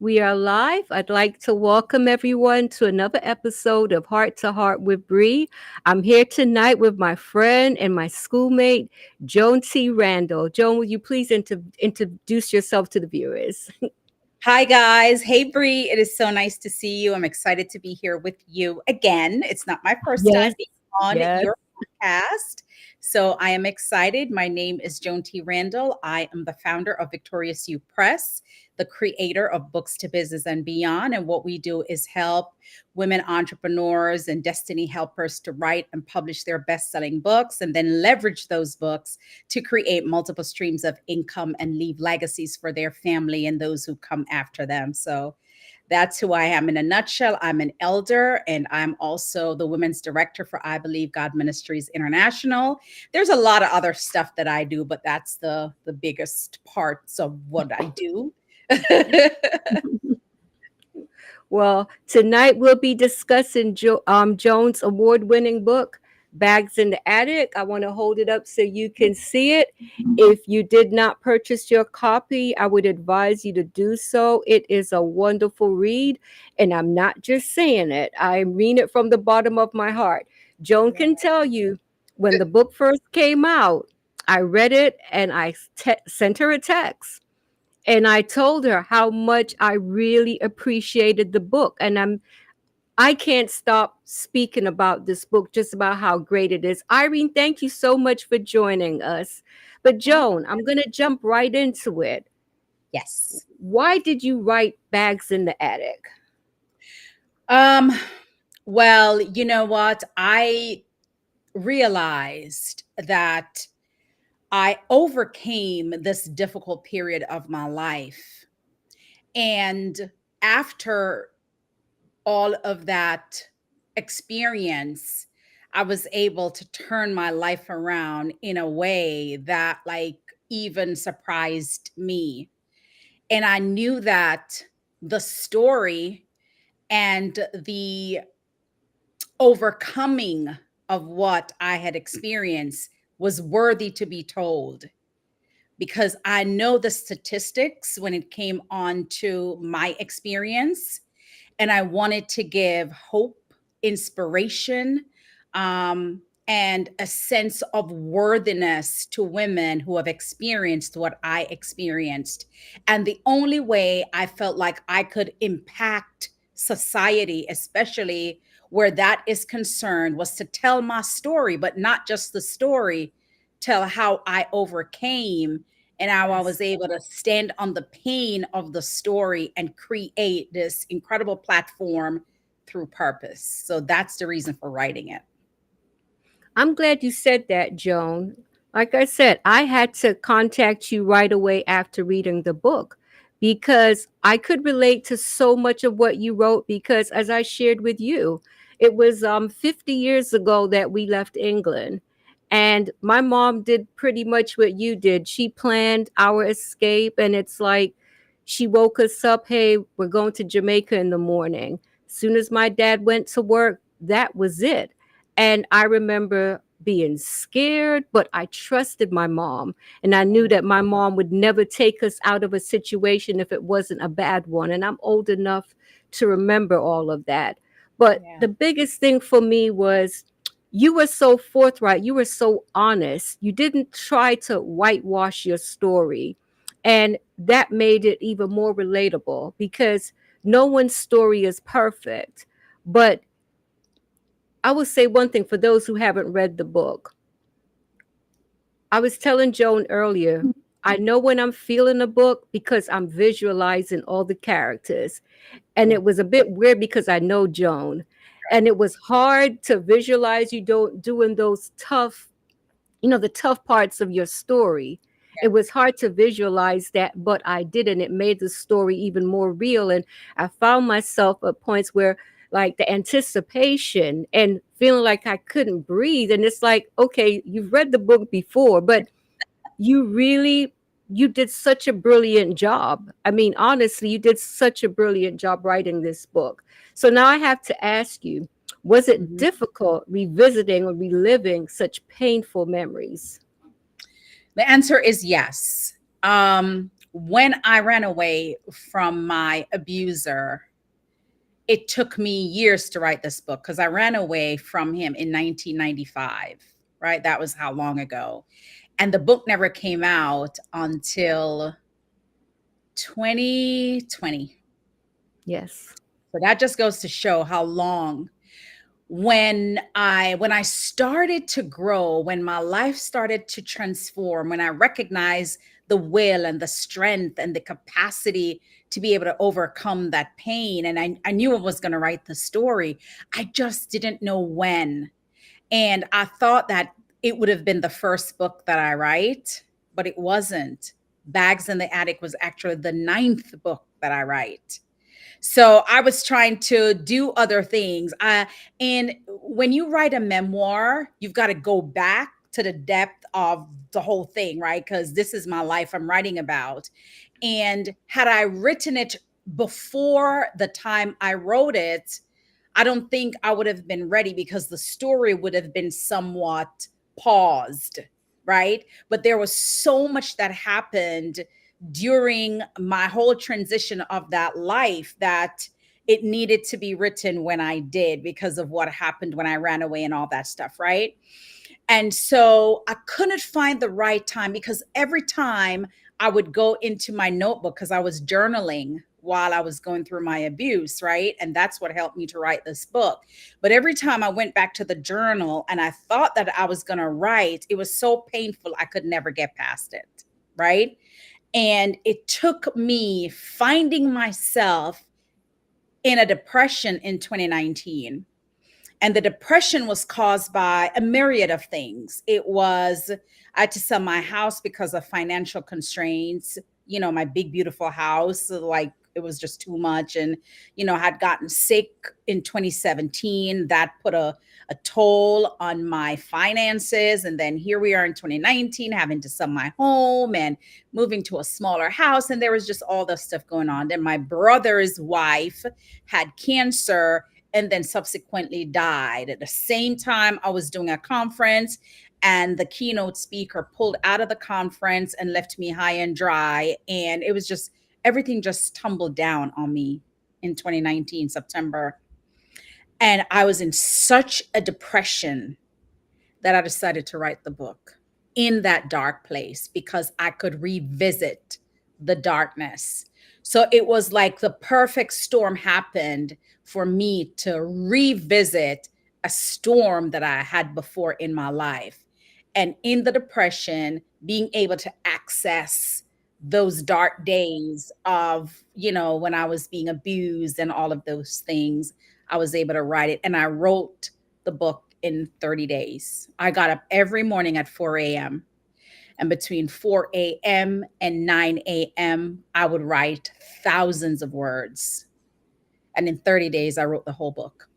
We are live. I'd like to welcome everyone to another episode of Heart to Heart with Bree. I'm here tonight with my friend and my schoolmate, Joan T. Randall. Joan, will you please introduce yourself to the viewers? Hi, guys. Hey, Bree. It is so nice to see you. I'm excited to be here with you again. It's not my first Yes, time being on yes. your podcast. So I am excited. My name is Joan T. Randall. I am the founder of Victorious You Press, the creator of Books to Business and Beyond. And what we do is help women entrepreneurs and destiny helpers to write and publish their best selling books and then leverage those books to create multiple streams of income and leave legacies for their family and those who come after them. So that's who I am in a nutshell. I'm an elder and I'm also the women's director for I Believe God Ministries International. There's a lot of other stuff that I do, but that's the biggest parts of what I do. Well, tonight we'll be discussing Joan's award-winning book, Bags in the Attic. I want to hold it up so you can see it. If you did not purchase your copy, I would advise you to do so. It is a wonderful read, and I'm not just saying it. I mean it from the bottom of my heart. Joan can tell you when the book first came out, I read it and sent her a text and I told her how much I really appreciated the book. And I can't stop speaking about this book, just about how great it is. Irene, thank you so much for joining us. But Joan, I'm going to jump right into it. Yes. Why did you write Bags in the Attic? Um, well, you know what? I realized that I overcame this difficult period of my life. And after all of that experience, I was able to turn my life around in a way that, like, even surprised me. And I knew that the story and the overcoming of what I had experienced was worthy to be told because I know the statistics when it came on to my experience. And I wanted to give hope, inspiration, and a sense of worthiness to women who have experienced what I experienced. And the only way I felt like I could impact society, especially where that is concerned, was to tell my story, but not just the story, tell how I overcame and how I Yes. was able to stand on the pain of the story and create this incredible platform through purpose. So that's the reason for writing it. I'm glad you said that, Joan. Like I said, I had to contact you right away after reading the book because I could relate to so much of what you wrote because as I shared with you, it was 50 years ago that we left England. And my mom did pretty much what you did. She planned our escape and it's like she woke us up, hey, we're going to Jamaica in the morning. As soon as my dad went to work, that was it. And I remember being scared, but I trusted my mom. And I knew that my mom would never take us out of a situation if it wasn't a bad one. And I'm old enough to remember all of that. But Yeah. the biggest thing for me was you were so forthright, you were so honest. You didn't try to whitewash your story. And that made it even more relatable because no one's story is perfect. But I will say one thing for those who haven't read the book. I was telling Joan earlier, I know when I'm feeling a book because I'm visualizing all the characters. And Yeah. it was a bit weird because I know Joan. And it was hard to visualize you doing those tough, the tough parts of your story. It was hard to visualize that, but I did, and it made the story even more real. And I found myself at points where, like, the anticipation and feeling like I couldn't breathe. And it's like, okay, you've read the book before, but you really you did such a brilliant job. I mean, honestly, you did such a brilliant job writing this book. So now I have to ask you, was it Mhm. difficult revisiting or reliving such painful memories? The answer is yes. when I ran away from my abuser, it took me years to write this book because I ran away from him in 1995, right? That was how long ago. And the book never came out until 2020. Yes. So that just goes to show how long. When I started to grow, when my life started to transform, when I recognized the will and the strength and the capacity to be able to overcome that pain, and I knew I was going to write the story, I just didn't know when. And I thought that it would have been the first book that I write, but it wasn't. Bags in the Attic was actually the ninth book that I write. So I was trying to do other things. And when you write a memoir, you've got to go back to the depth of the whole thing, right? Because this is my life I'm writing about. And had I written it before the time I wrote it, I don't think I would have been ready because the story would have been somewhat paused, right? But there was so much that happened during my whole transition of that life that it needed to be written when I did because of what happened when I ran away and all that stuff, right? And so I couldn't find the right time because every time I would go into my notebook because I was journaling while I was going through my abuse, right? And that's what helped me to write this book. But every time I went back to the journal and I thought that I was going to write, it was so painful, I could never get past it, right? And it took me finding myself in a depression in 2019. And the depression was caused by a myriad of things. It was, I had to sell my house because of financial constraints, my big, beautiful house. Like it was just too much. And, I had gotten sick in 2017. That put a toll on my finances. And then here we are in 2019, having to sell my home and moving to a smaller house. And there was just all this stuff going on. Then my brother's wife had cancer and then subsequently died. At the same time, I was doing a conference, and the keynote speaker pulled out of the conference and left me high and dry. And it was just everything just tumbled down on me in 2019, September. And I was in such a depression that I decided to write the book in that dark place because I could revisit the darkness. So it was like the perfect storm happened for me to revisit a storm that I had before in my life. And in the depression, being able to access those dark days of, when I was being abused and all of those things, I was able to write it. And I wrote the book in 30 days. I got up every morning at 4 a.m. And between 4 a.m. and 9 a.m., I would write thousands of words. And in 30 days, I wrote the whole book.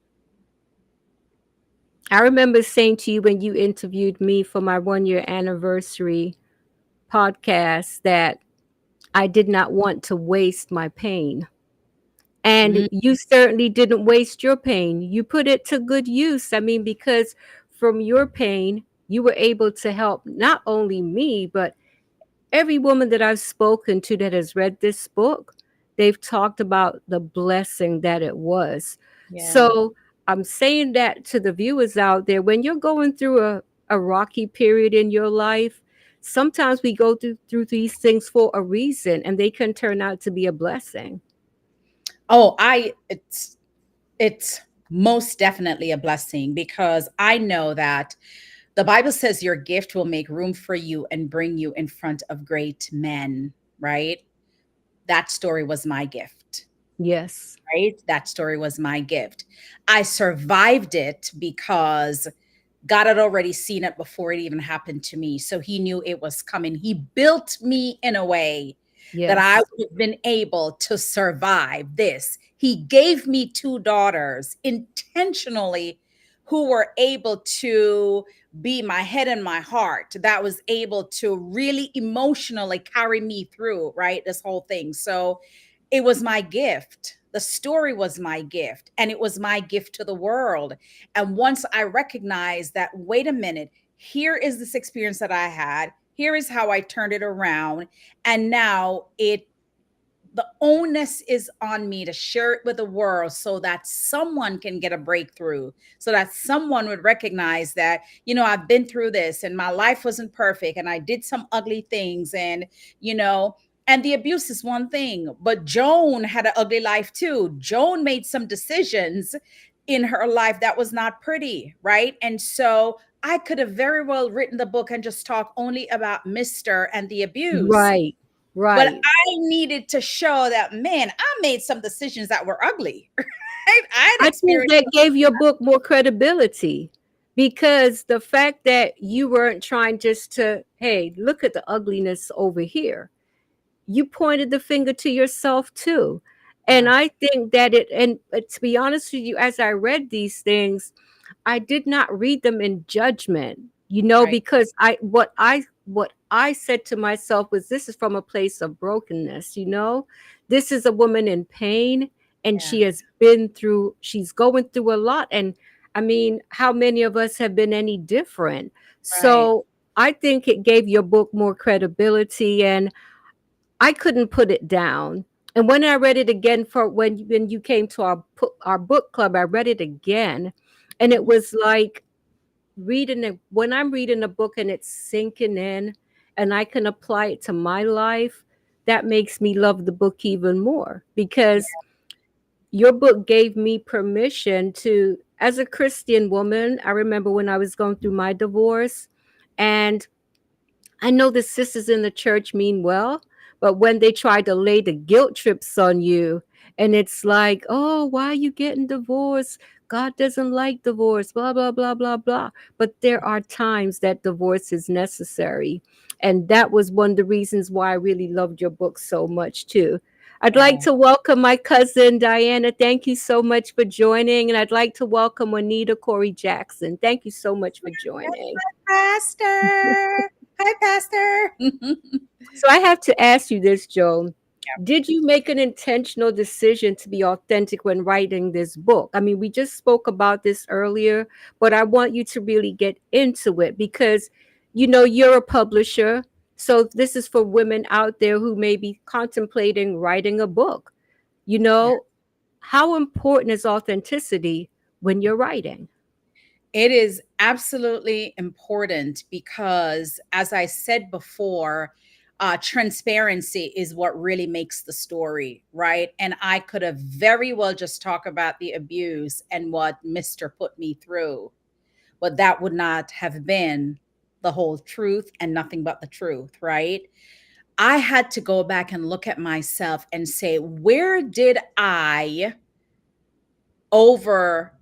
I remember saying to you when you interviewed me for my 1 year anniversary podcast that I did not want to waste my pain. And Mhm. you certainly didn't waste your pain. You put it to good use. I mean, because from your pain, you were able to help not only me, but every woman that I've spoken to that has read this book. They've talked about the blessing that it was. Yeah. So I'm saying that to the viewers out there when you're going through a rocky period in your life, sometimes we go through these things for a reason and they can turn out to be a blessing. Oh, it's most definitely a blessing because I know that the Bible says your gift will make room for you and bring you in front of great men, right? That story was my gift. Yes. Right? That story was my gift. I survived it because God had already seen it before it even happened to me. So he knew it was coming. He built me in a way that I Yes. would have been able to survive this. He gave me two daughters intentionally who were able to be my head and my heart, that was able to really emotionally carry me through, right? This whole thing. So it was my gift. The story was my gift, and it was my gift to the world. And once I recognized that, wait a minute, here is this experience that I had. Here is how I turned it around. And now the onus is on me to share it with the world so that someone can get a breakthrough, so that someone would recognize that, I've been through this and my life wasn't perfect and I did some ugly things. And, you know, and the abuse is one thing, but Joan had an ugly life too. Joan made some decisions in her life that was not pretty, right? And so I could have very well written the book and just talk only about Mr. and the abuse, Right. but Right. I needed to show that, man, I made some decisions that were ugly. Right? I had I think experienced. that gave your book more credibility because the fact that you weren't trying just to, hey, look at the ugliness over here. You pointed the finger to yourself too. And Yeah, I think that and to be honest with you, as I read these things, I did not read them in judgment, right. because what I said to myself was this is from a place of brokenness. This is a woman in pain and Yeah, she's going through a lot. And I mean, how many of us have been any different? right. So I think it gave your book more credibility and I couldn't put it down. And when I read it again for when you came to our book club, I read it again, and it Mhm. was like reading it when I'm reading a book and it's sinking in, and I can apply it to my life. That makes me love the book even more because your book gave me permission to, as a Christian woman. I remember when I was going through my divorce, and I know the sisters in the church mean well, but when they try to lay the guilt trips on you, and it's like, oh, why are you getting divorced? God doesn't like divorce, blah, blah, blah, blah, blah. But there are times that divorce is necessary. And that was one of the reasons why I really loved your book so much, too. I'd like Yeah. to welcome my cousin Diana. Thank you so much for joining. And I'd like to welcome Juanita Corey Jackson. Thank you so much for joining. Pastor. Hi, Pastor. So I have to ask you this, Joan. Did you make an intentional decision to be authentic when writing this book? I mean, we just spoke about this earlier, but I want you to really get into it because you're a publisher. So this is for women out there who may be contemplating writing a book. You Yeah. know, how important is authenticity when you're writing? It is absolutely important because, as I said before, transparency is what really makes the story, right? And I could have very well just talked about the abuse and what Mr. put me through, but that would not have been the whole truth and nothing but the truth, right? I had to go back and look at myself and say, where did I over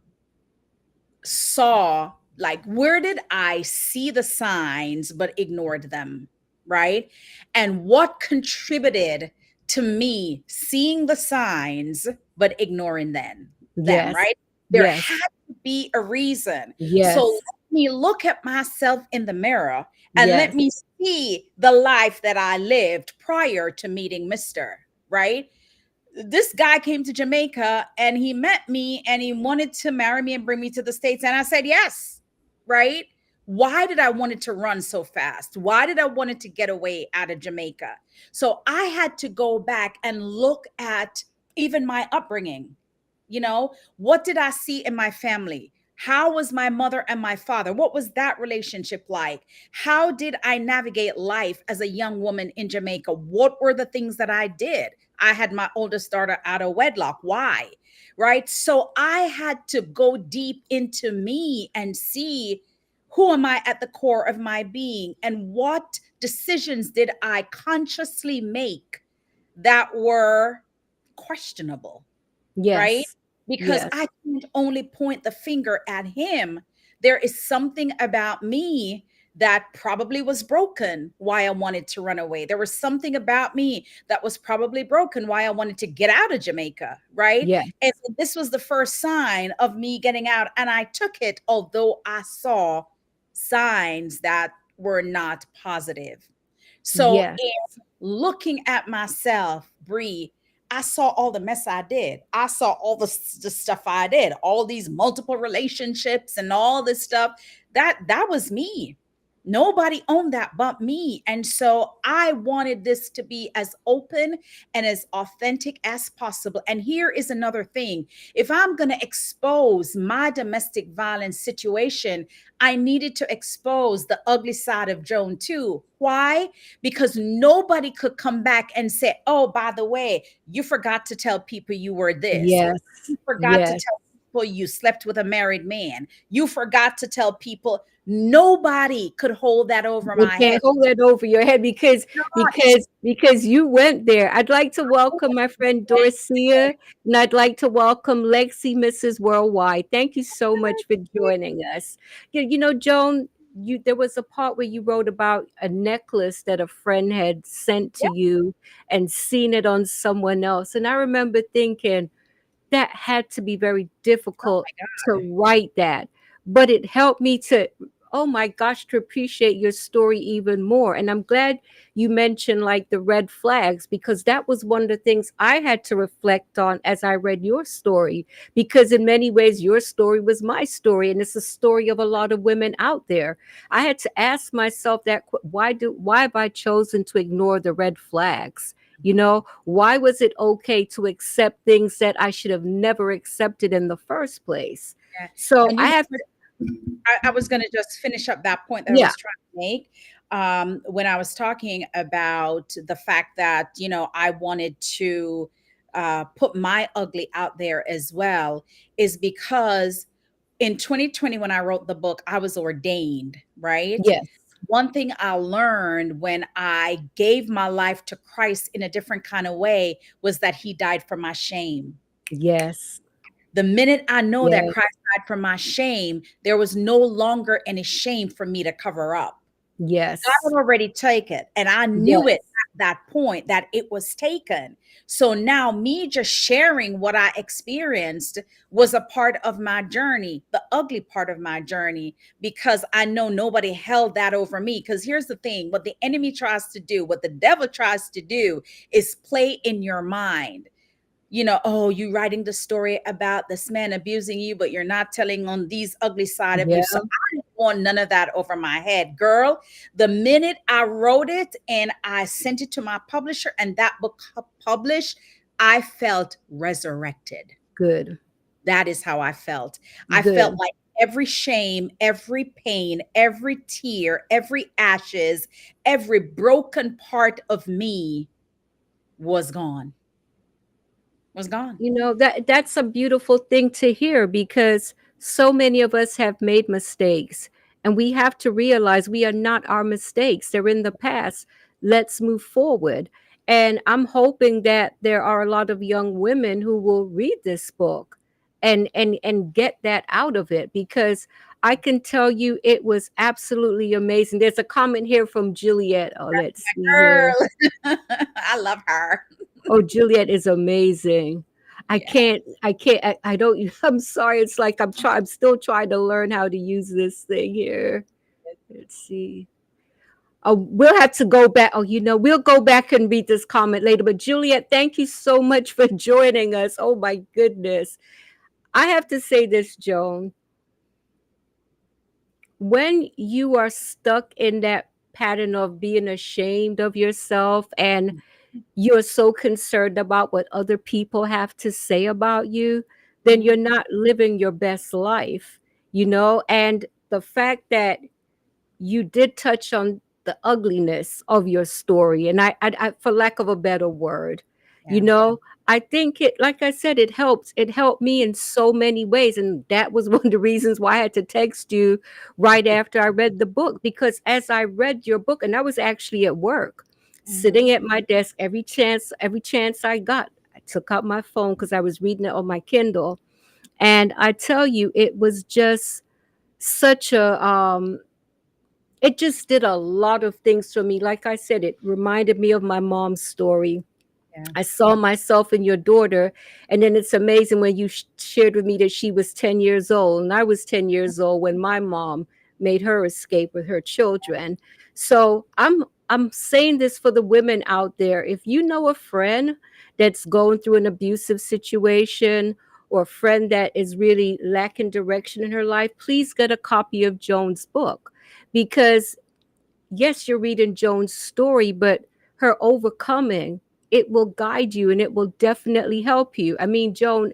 saw, like, where did I see the signs but ignored them, right? And what contributed to me seeing the signs but ignoring them, Yes. right? There Yes. had to be a reason. So Yes. let me look at myself in the mirror and let Yes. me see the life that I lived prior to meeting Mr. Right? This guy came to Jamaica and he met me and he wanted to marry me and bring me to the States. And I said, yes, right? Why did I want it to run so fast? Why did I want it to get away out of Jamaica? So I had to go back and look at even my upbringing. What did I see in my family? How was my mother and my father? What was that relationship like? How did I navigate life as a young woman in Jamaica? What were the things that I did? I had my oldest daughter out of wedlock. Why? Right? So I had to go deep into me and see, who am I at the core of my being, and what decisions did I consciously make that were questionable, right? Yes. Because Yes. I can't only point the finger at him. There is something about me that probably was broken why I wanted to run away. There was something about me that was probably broken why I wanted to get out of Jamaica, right? Yes. And so this was the first sign of me getting out. And I took it, although I saw signs that were not positive. So Yes. in looking at myself, Bree, I saw all the mess I did. I saw all the stuff I did, all these multiple relationships and all this stuff. That was me. Nobody owned that but me. And so I wanted this to be as open and as authentic as possible. And here is another thing: if I'm going to expose my domestic violence situation, I needed to expose the ugly side of Joan too. Why? Because nobody could come back and say, oh, by the way, you forgot to tell people you were this. Yes. You forgot to Yes. tell people you slept with a married man. You forgot to tell people. Nobody could hold that over They my can't head. hold that over your head because Not. because you went there. I'd like to welcome my friend Dorcia, and I'd like to welcome Lexi, Mrs. Worldwide. Thank you so much for joining us. Joan, you there was a part where you wrote about a necklace that a friend had sent to Yeah. you and seen it on someone else. And I remember thinking, that had to be very Oh difficult my to God. write that, but it helped me to, oh my gosh, to appreciate your story even more. And I'm glad you mentioned like the red flags, because that was one of the things I had to reflect on as I read your story, because in many ways your story was my story, and it's a story of a lot of women out there. I had to ask myself that, why have I chosen to ignore the red flags? Why was it okay to accept things that I should have never accepted in the first place? Yeah. So And I you know have what? to, I was going to just finish up that point that I yeah, was trying to make, when I was talking about the fact that, I wanted to put my ugly out there as well, is because in 2020, when I wrote the book, I was ordained, right? yes, One thing I learned when I gave my life to Christ in a different kind of way was that he died for my shame. yes, The minute I know that yes, Christ died for my shame, there was no longer any shame for me to cover up. God yes, had already taken it, and I knew it yes, at that point that it was taken. So now me just sharing what I experienced was a part of my journey, the ugly part of my journey, because I know nobody held that over me. Because here's the thing: what the enemy tries to do, what the devil tries to do, is play in your mind. Oh, you writing the story about this man abusing you, but you're not telling on these ugly side of you. So yeah, I didn't want none of that over my head, girl. The minute I wrote it and I sent it to my publisher and that book published, I felt resurrected. good, That is how I felt. I felt good. like every shame, every pain, every tear, every ashes, every broken part of me was gone. Was gone. That's a beautiful thing to hear, because so many of us have made mistakes, and we have to realize we are not our mistakes. They're in the past. Let's move forward. And I'm hoping that there are a lot of young women who will read this book and get that out of it, because I can tell you it was absolutely amazing. There's a comment here from Juliet. Oh, let's see here. Girl. I love her. Oh, Juliet is amazing. Yeah. I don't, I'm sorry. It's like I'm still trying to learn how to use this thing here. Let's see. Oh, we'll have to go back. Oh, we'll go back and read this comment later. But Juliet, thank you so much for joining us. Oh my goodness. I have to say this, Joan. When you are stuck in that pattern of being ashamed of yourself, and you're so concerned about what other people have to say about you, then Mhm. you're not living your best life. And the fact that you did touch on the ugliness of your story, and I for lack of a better word, you Yeah. know, I think it, like I said, it helped me in so many ways, and that was one of the reasons why I had to text you right after I read the book, because as I read your book, and I was actually at work, sitting Mhm. at my desk, every chance I got, I took out my phone because I was reading it on my Kindle, and I tell you, it was just such a it just did a lot of things for me. Like I said, it reminded me of my mom's story. Yeah. I saw myself in your daughter. And then it's amazing when you shared with me that she was 10 years old. And I was 10 years old when my mom made her escape with her children. So I'm saying this for the women out there. If you know a friend that's going through an abusive situation, or a friend that is really lacking direction in her life, please get a copy of Joan's book, because yes, you're reading Joan's story, but her overcoming, it will guide you and it will definitely help you. I mean, Joan,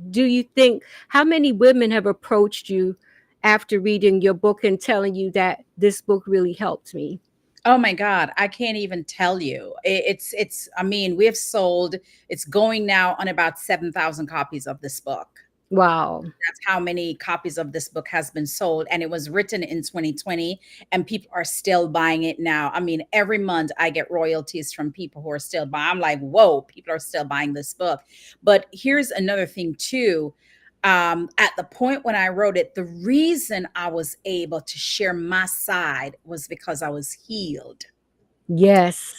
do you think how many women have approached you after reading your book and telling you that this book really helped me? Oh my God, I can't even tell you. It's I mean, we have sold, it's going now on about 7,000 copies of this book. Wow. That's how many copies of this book has been sold, and it was written in 2020, and people are still buying it now. I mean, every month I get royalties from people who are still buying. I'm like, whoa, people are still buying this book. But here's another thing too. At the point when I wrote it, the reason I was able to share my side was because I was healed. Yes.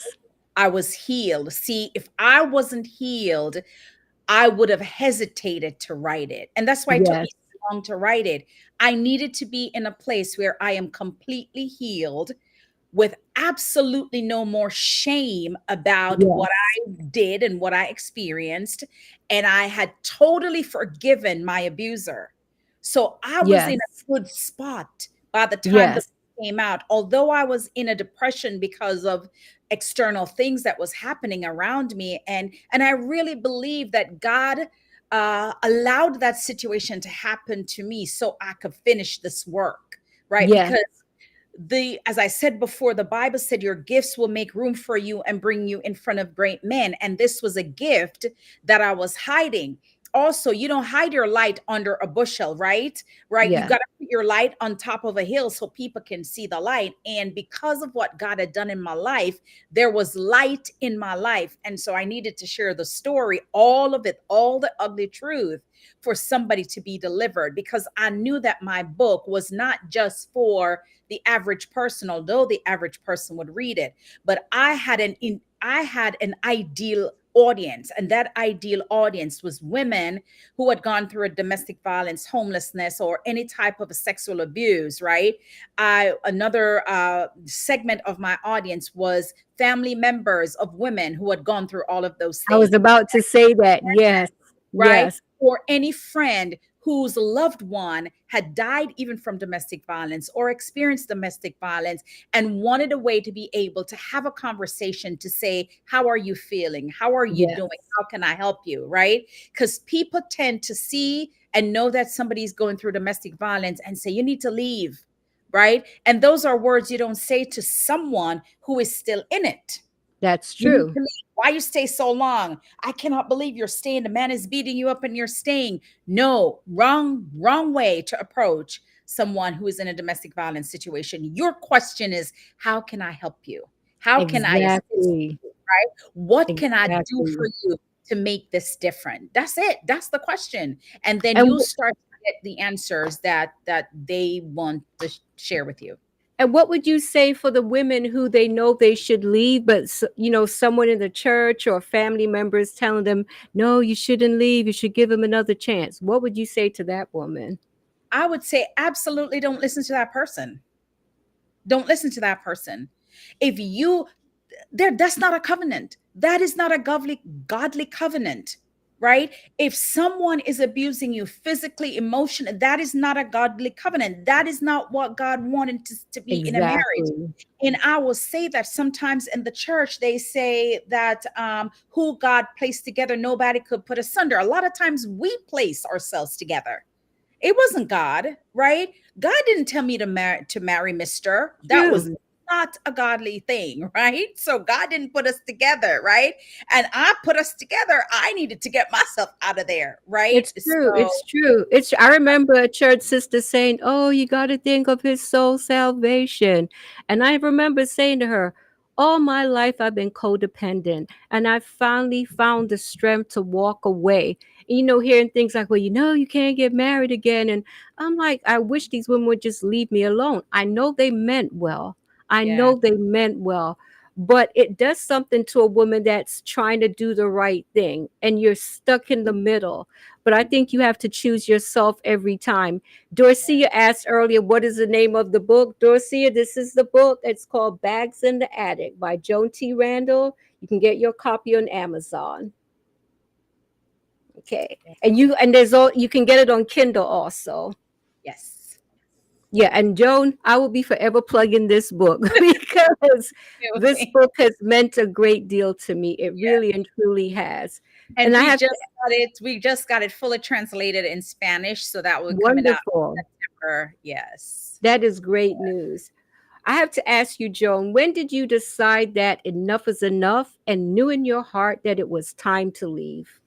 I was healed. See, if I wasn't healed, I would have hesitated to write it. And that's why it took me Yes. so long to write it. I needed to be in a place where I am completely healed with absolutely no more shame about what Yes. I did and what I experienced. And I had totally forgiven my abuser. So I was in Yes. a good spot by the time the Yes. book came out. Although I was in a depression because of external things that was happening around me. And I really believe that God allowed that situation to happen to me so I could finish this work, right? Yes. Because the as I said before, the Bible said your gifts will make room for you and bring you in front of great men, and this was a gift that I was hiding. Also, you don't hide your light under a bushel, right, you Yes. got to put your light on top of a hill so people can see the light. And because of what God had done in my life, there was light in my life, and so I needed to share the story, all of it, all the ugly truth, for somebody to be delivered, because I knew that my book was not just for the average person, although the average person would read it. But I had an ideal audience, and that ideal audience was women who had gone through a domestic violence, homelessness, or any type of a sexual abuse, right? I Another segment of my audience was family members of women who had gone through all of those I was things, about to say that. Yes. right? Yes. Or any friend whose loved one had died even from domestic violence or experienced domestic violence and wanted a way to be able to have a conversation to say, how are you feeling? How are you Yes. doing? How can I help you? Right? Because people tend to see and know that somebody's going through domestic violence and say, you need to leave. Right? And those are words you don't say to someone who is still in it. That's You need true. to leave. Why you stay so long? I cannot believe you're staying. The man is beating you up and you're staying. No, wrong way to approach someone who is in a domestic violence situation. Your question is, how can I help you? How can I assist Exactly. you? Right? What can I do for Exactly. you to make this different? That's it. That's the question. And then And you'll start to get the answers that they want to share with you. And what would you say for the women who they know they should leave, but someone in the church or family members telling them, "No, you shouldn't leave. You should give him another chance." What would you say to that woman? I would say absolutely don't listen to that person. Don't listen to that person. If you there, that's not a covenant. That is not a godly covenant, right? If someone is abusing you physically, emotionally, that is not a godly covenant. That is not what God wanted to be in a marriage. Exactly. And I will say that sometimes in the church they say that who God placed together, nobody could put asunder. A lot of times we place ourselves together. It wasn't God, right? God didn't tell me to marry Mr. That was True. not a godly thing, right? So God didn't put us together, right? And I put us together. I needed to get myself out of there, right? It's true. So It's true. It's I remember a church sister saying, "Oh, you got to think of his soul salvation." And I remember saying to her, "All my life I've been codependent, and I finally found the strength to walk away." And, hearing things like, "Well, you can't get married again." And I'm like, I wish these women would just leave me alone. I know they meant well. I yeah, know they meant well. But it does something to a woman that's trying to do the right thing and you're stuck in the middle, but I think you have to choose yourself every time. Dorcia asked earlier, what is the name of the book? Dorcia, this is the book. It's called Bags in the Attic by Joan T. Randall. You can get your copy on Amazon. Okay. And there's all you can get it on Kindle also. yes. Yeah, and Joan, I will be forever plugging this book because this book has meant a great deal to me. It really and truly has. And And I have we just got it fully translated in Spanish, so that will coming out wonderful. in September. Yes. That is great news. I have to ask you, Joan, when did you decide that enough is enough and knew in your heart that it was time to leave?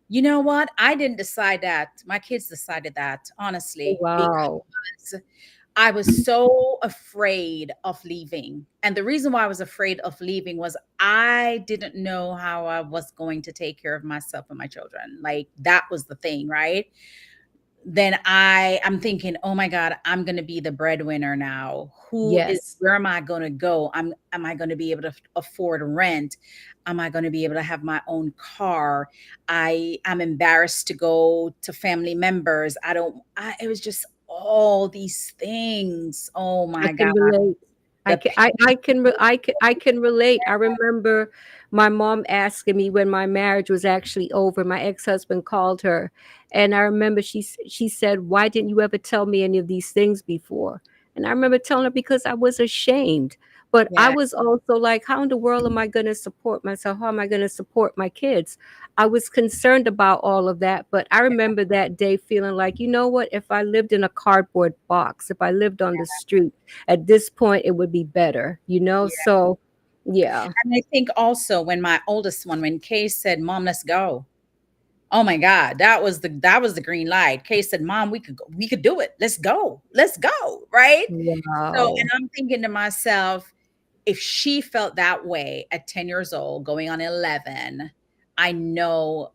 You know what? I didn't decide that. My kids decided that, honestly, Wow. because I was so afraid of leaving. And the reason why I was afraid of leaving was I didn't know how I was going to take care of myself and my children. Like that was the thing, right? Then I'm thinking, oh my God, I'm gonna be the breadwinner now. Yes. Where am I gonna go? Am I gonna be able to afford rent? Am I gonna be able to have my own car? I'm embarrassed to go to family members. It was just all these things. Oh I my God. can relate. The I can relate. I remember my mom asking me when my marriage was actually over. My ex-husband called her, and I remember she said, "Why didn't you ever tell me any of these things before?" And I remember telling her because I was ashamed. But I yeah, was also like, how in the world am I going to support myself? How am I going to support my kids? I was concerned about all of that, but I remember that day feeling like, you know what? If I lived in a cardboard box, if I lived on the street, at this point it would be better, you know? yeah. So, yeah. And I think also when my oldest one, when Kay said, "Mom, let's go." Oh my God, that was the green light. Kay said, "Mom, we could do it. Let's go." Right? So, and Wow. I'm thinking to myself, if she felt that way at 10 years old, going on 11, I know.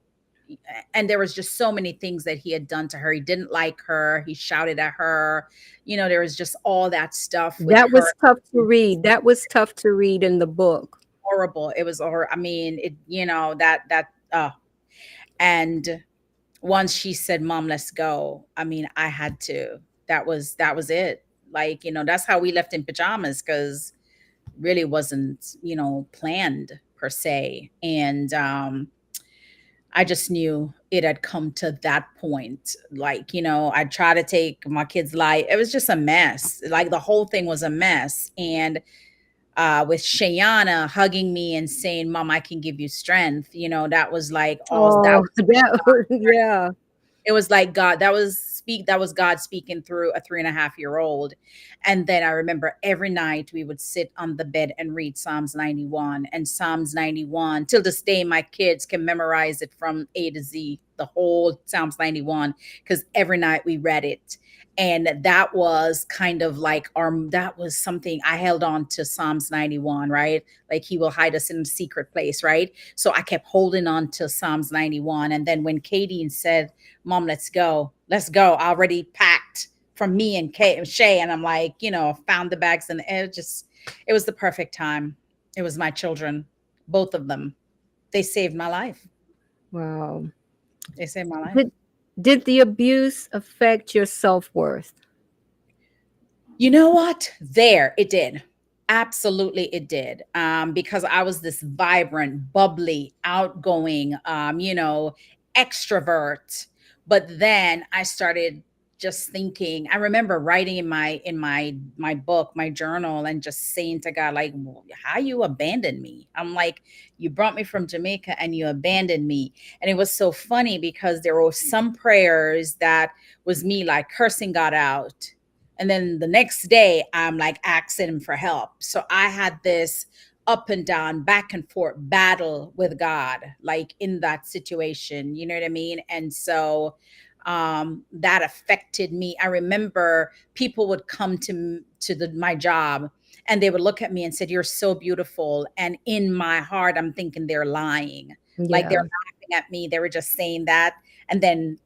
And there was just so many things that he had done to her. He didn't like her. He shouted at her. There was just all that stuff with That her. was tough to read. That was tough to read in the book. Horrible. It was horrible. I mean, and once she said, "Mom, let's go," I mean, I had to. That was it. Like, that's how we left in pajamas because really wasn't, planned per se. And I just knew it had come to that point. Like, I tried to take my kid's life. It was just a mess. Like the whole thing was a mess. And with Shayana hugging me and saying, "Mom, I can give you strength," that was like all that Oh, was that yeah. it was like God, that was God speaking through a 3.5-year old. And then I remember every night we would sit on the bed and read Psalms 91. And Psalms 91, till this day, my kids can memorize it from A to Z, the whole Psalms 91, because every night we read it. And that was kind of like that was something I held on to. Psalms 91, right? Like he will hide us in a secret place, right? So I kept holding on to Psalms 91. And then when Katie said, "Mom, let's go. Let's go." I already packed from me and Kay and Shay. And I'm like, found the bags, and it was the perfect time. It was my children, both of them. They saved my life. Wow. They saved my life. Did did the abuse affect your self-worth? You know what? There, it did. Absolutely, it did. Because I was this vibrant, bubbly, outgoing, extrovert. But then I started just thinking. I remember writing in my book, my journal, and just saying to God, like, "How you abandoned me?" I'm like, "You brought me from Jamaica and you abandoned me." And it was so funny because there were some prayers that was me like cursing God out, and then the next day, I'm like asking him for help. So I had this up and down, back and forth battle with God, like in that situation. You know what I mean? And so that affected me. I remember people would come to my job and they would look at me and said, "You're so beautiful." And in my heart, I'm thinking they're lying. Like they're Yeah. laughing at me. They were just saying that. And then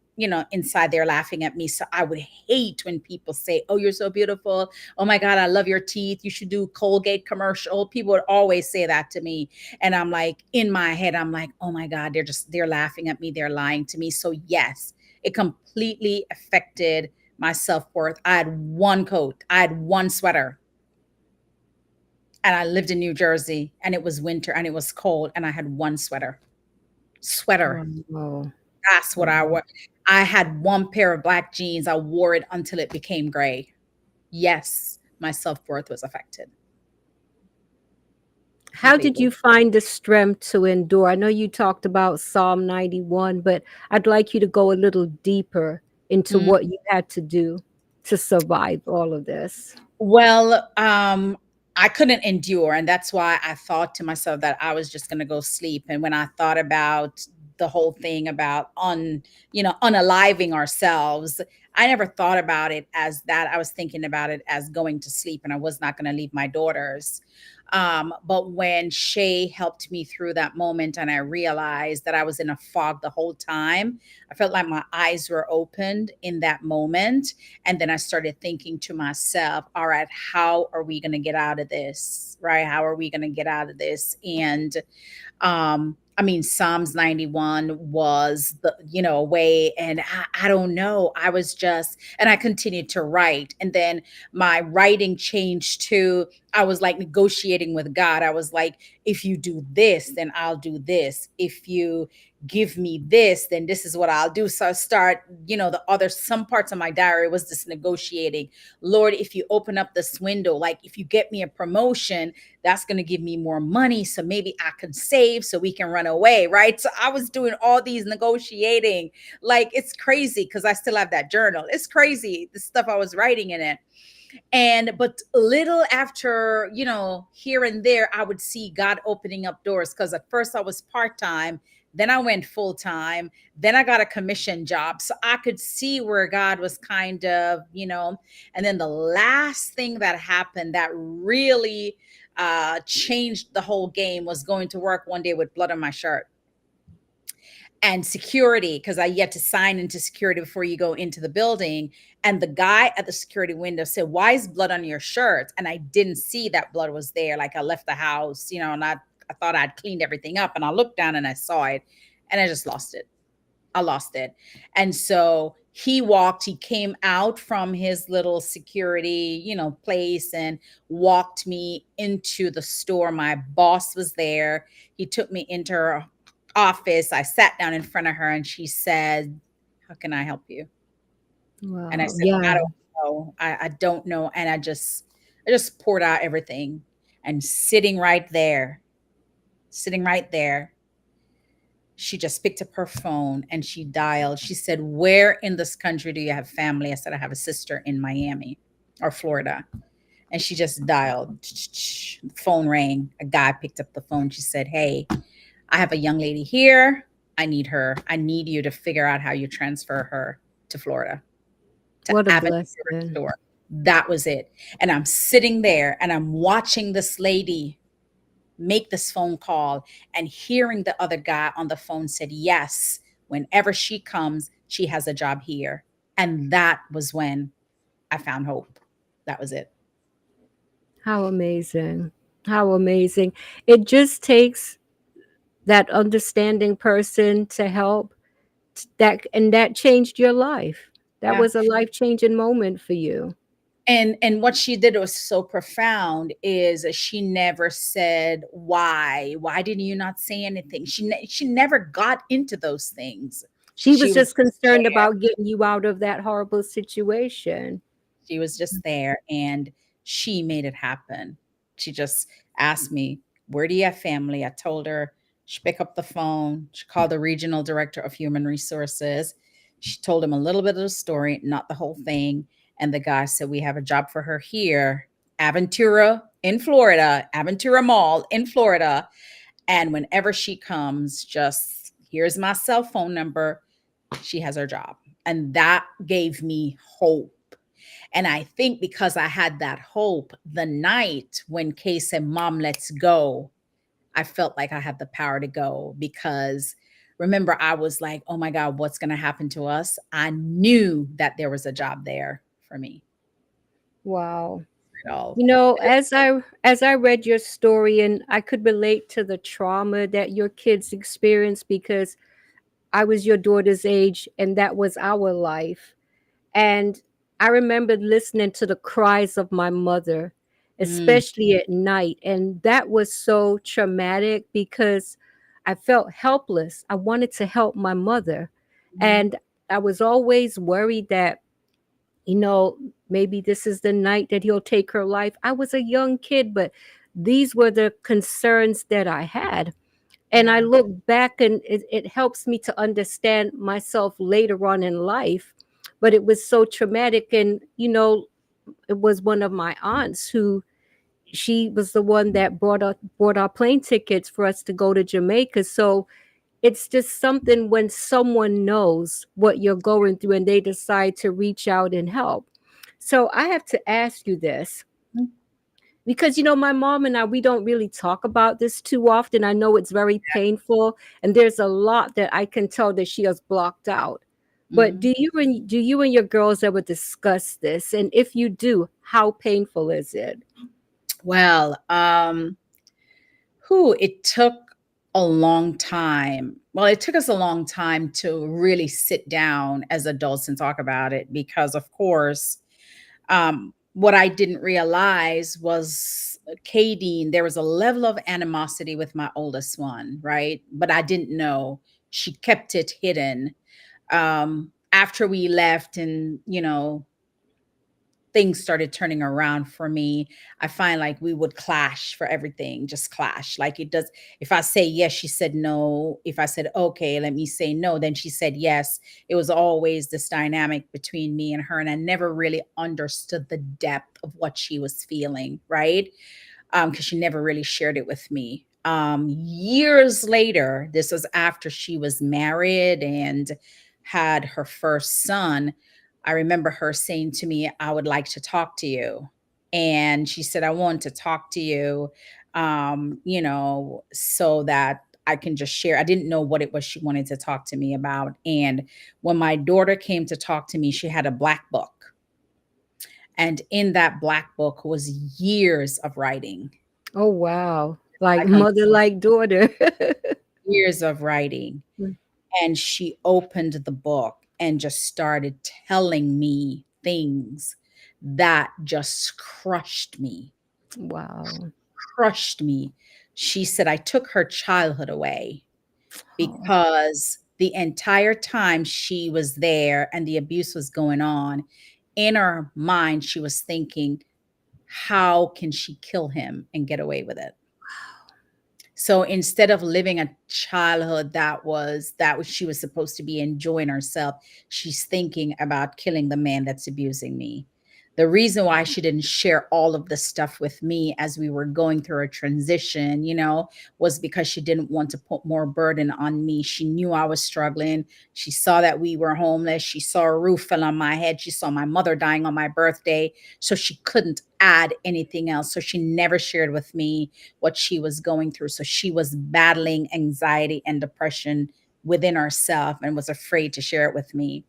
inside they're laughing at me. So I would hate when people say, "Oh, you're so beautiful. Oh my God, I love your teeth. You should do Colgate commercial." People would always say that to me. And I'm like, in my head, I'm like, oh my God, they're laughing at me. They're lying to me. So yes, it completely affected my self-worth. I had one coat, I had one sweater, and I lived in New Jersey, and it was winter and it was cold, and I had one sweater. Wow. That's what I Wow. wore. I had one pair of black jeans. I wore it until it became gray. yes, my self-worth was affected How did completely. you find the strength to endure? I know you talked about Psalm 91, but I'd like you to go a little deeper into Mm. what you had to do to survive all of this. Well, I couldn't endure, and that's why I thought to myself that I was just going to go sleep. And when I thought about the whole thing about unaliving ourselves, I never thought about it as that. I was thinking about it as going to sleep, and I was not going to leave my daughters. But when Shay helped me through that moment, and I realized that I was in a fog the whole time, I felt like my eyes were opened in that moment. And then I started thinking to myself, all right, how are we going to get out of this? Right? How are we going to get out of this? And I mean, Psalms 91 was a way. And I don't know. I was just, and I continued to write. And then my writing changed to, I was like negotiating with God. I was like, if you do this, then I'll do this. If you give me this, then this is what I'll do. So I start, some parts of my diary was this negotiating. Lord, if you open up this window, like if you get me a promotion, that's going to give me more money. So maybe I could save so we can run away. Right. So I was doing all these negotiating. Like it's crazy because I still have that journal. It's crazy the stuff I was writing in it. And but little after, here and there, I would see God opening up doors because at first I was part-time, then I went full-time, then I got a commission job. So I could see where God was kind of, and then the last thing that happened that really changed the whole game was going to work one day with blood on my shirt and security, because I yet to sign into security before you go into the building. And the guy at the security window said, "Why is blood on your shirt?" And I didn't see that blood was there. Like I left the house, and I thought I'd cleaned everything up. And I looked down and I saw it and I just lost it. I lost it. And so he came out from his little security, place and walked me into the store. My boss was there. He took me into her office. I sat down in front of her and she said, "How can I help you?" And I Wow. said, "I Yeah. don't know. I don't know." And I just poured out everything. And sitting right there, she just picked up her phone and she dialed. She said, "Where in this country do you have family?" I said, "I have a sister in Miami or Florida." And she just dialed. Phone rang. A guy picked up the phone. She said, "Hey, I have a young lady here. I need her. I need you to figure out how you transfer her to Florida, to What a Aventura blessing. Store." That was it. And I'm sitting there and I'm watching this lady make this phone call and hearing the other guy on the phone said, "Yes, whenever she comes, she has a job here." And that was when I found hope. That was it. How amazing. How amazing. It just takes that understanding person to help that changed your life. That Yeah. was a life-changing moment for you. And what she did was so profound is she never said why didn't you not say anything. She never got into those things. She She was was just just concerned there. about getting you out of that horrible situation. She was just there and she made it happen. She just asked me, "Where do you have family?" I told her. She picked up the phone. She called the regional director of human resources. She told him a little bit of the story, not the whole thing. And the guy said, "We have a job for her here, Aventura in Florida, Aventura Mall in Florida. And whenever she comes, just here's my cell phone number. She has her job." And that gave me hope. And I think because I had that hope, the night when Kay said, "Mom, let's go," I felt like I had the power to go because remember, I was like, "Oh my God, what's going to happen to us?" I knew that there was a job there for me. Wow. At all. As I read your story, and I could relate to the trauma that your kids experienced because I was your daughter's age and that was our life. And I remember listening to the cries of my mother, Mm, especially at night. And that was so traumatic because I felt helpless. I wanted to help my mother. mhm, And I was always worried that you know, maybe this is the night that he'll take her life. I was a young kid, but these were the concerns that I had. And I Yeah. look back and it helps me to understand myself later on in life. But it was so traumatic. And, you know, it was one of my aunts who she was the one that bought our plane tickets for us to go to Jamaica. So it's just something when someone knows what you're going through and they decide to reach out and help. So I have to ask you this Mm. because, you know, my mom and I, we don't really talk about this too often. I know it's very painful and there's a lot that I can tell that she has blocked out. But Mhm. do you and your girls ever discuss this? And if you do, how painful is it? Well, who it took a long time. Well, it took us a long time to really sit down as adults and talk about it because, of course, what I didn't realize was Kadeen, there was a level of animosity with my oldest one, right? But I didn't know. She kept it hidden. After we left and, things started turning around for me, I find like we would clash for everything, just clash. Like it does. If I say yes, she said no. If I said, okay, let me say no, then she said yes. It was always this dynamic between me and her. And I never really understood the depth of what she was feeling, right? Because she never really shared it with me. Years later, this was after she was married and had her first son. I remember her saying to me, I would like to talk to you. And she said, I want to talk to you, so that I can just share. I didn't know what it was she wanted to talk to me about. And when my daughter came to talk to me, she had a black book. And in that black book was years of writing, Oh, wow. Like like a mother, like daughter. years of writing. And she opened the book and just started telling me things that just Wow. crushed me. She said, I took her childhood away Oh, because the entire time she was there and the abuse was going on, in her mind, she was thinking, how can she kill him and get away with it? So instead of living a childhood that was she was supposed to be enjoying herself, she's thinking about killing the man that's abusing me. The reason why she didn't share all of the stuff with me as we were going through a transition, was because she didn't want to put more burden on me. She knew I was struggling. She saw that we were homeless. She saw a roof fell on my head. She saw my mother dying on my birthday. So she couldn't add anything else. So she never shared with me what she was going through. So she was battling anxiety and depression within herself and was afraid to share it with me.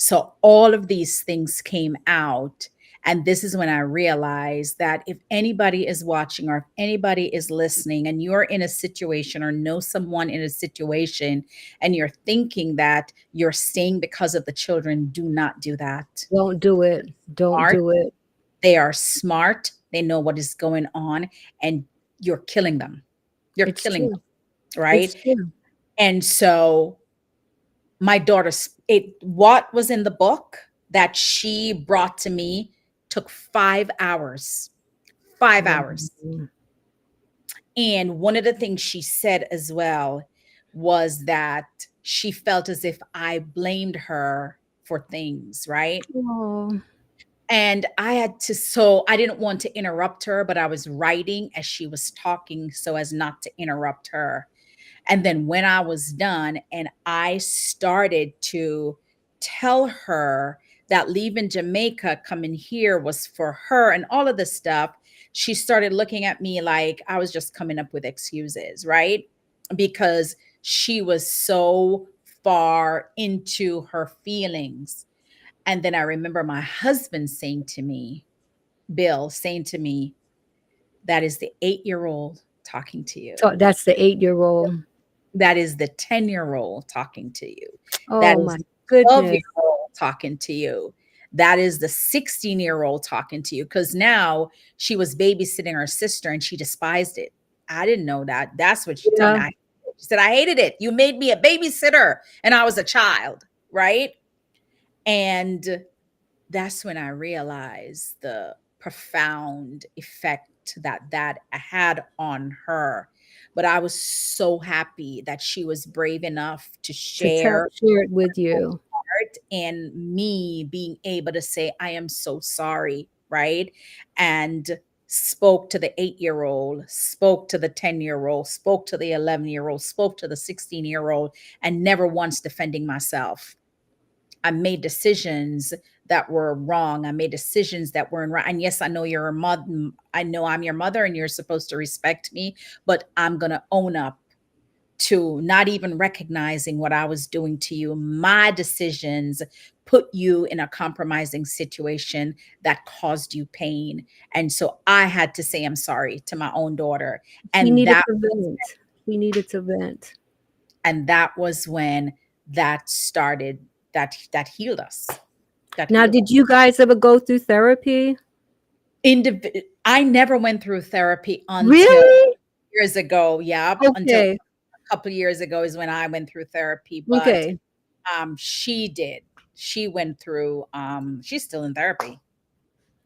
So all of these things came out. And this is when I realized that if anybody is watching or if anybody is listening and you're in a situation or know someone in a situation and you're thinking that you're staying because of the children, do not do that. don't do it. Don't Smart. do it. They are smart. They know what is going on, and you're killing them. You're It's killing true. them, right? It's true. And so my daughter, what was in the book that she brought to me took 5 hours. 5 hours. Wow. And one of the things she said as well was that she felt as if I blamed her for things, right? Oh, And I had to, so I didn't want to interrupt her, but I was writing as she was talking so as not to interrupt her. And then when I was done and I started to tell her that leaving Jamaica, coming here was for her and all of this stuff, she started looking at me like I was just coming up with excuses, right? Because she was so far into her feelings. And then I remember my husband saying to me, Bill, saying to me, that is the 8-year-old talking to you. so that's the 8-year-old. That is the 10-year-old talking to you. That Oh is my the goodness. 12-year-old talking to you. That is the 16-year-old talking to you. Because now she was babysitting her sister and she despised it. I didn't know that. That's what she told me. Yeah. She said, I hated it. You made me a babysitter and I was a child, right? And that's when I realized the profound effect that had on her. But I was so happy that she was brave enough to To share share it with you. part, and me being able to say, I am so sorry, right? And spoke to the 8-year-old, spoke to the 10-year-old, spoke to the 11-year-old, spoke to the 16-year-old, and never once defending myself. I made decisions that were wrong. I made decisions that weren't right. And yes, I know you're a mother. I know I'm your mother and you're supposed to respect me, but I'm going to own up to not even recognizing what I was doing to you. My decisions put you in a compromising situation that caused you pain. And so I had to say, I'm sorry to my own daughter. She And needed that to vent. She needed to vent. was when that started, that healed us. That Now, healed us. did you guys ever go through therapy? I never went through therapy until Really? years ago. Yeah, until Okay. a couple of years ago is when I went through therapy. But Okay. she did. She went through. She's still in therapy,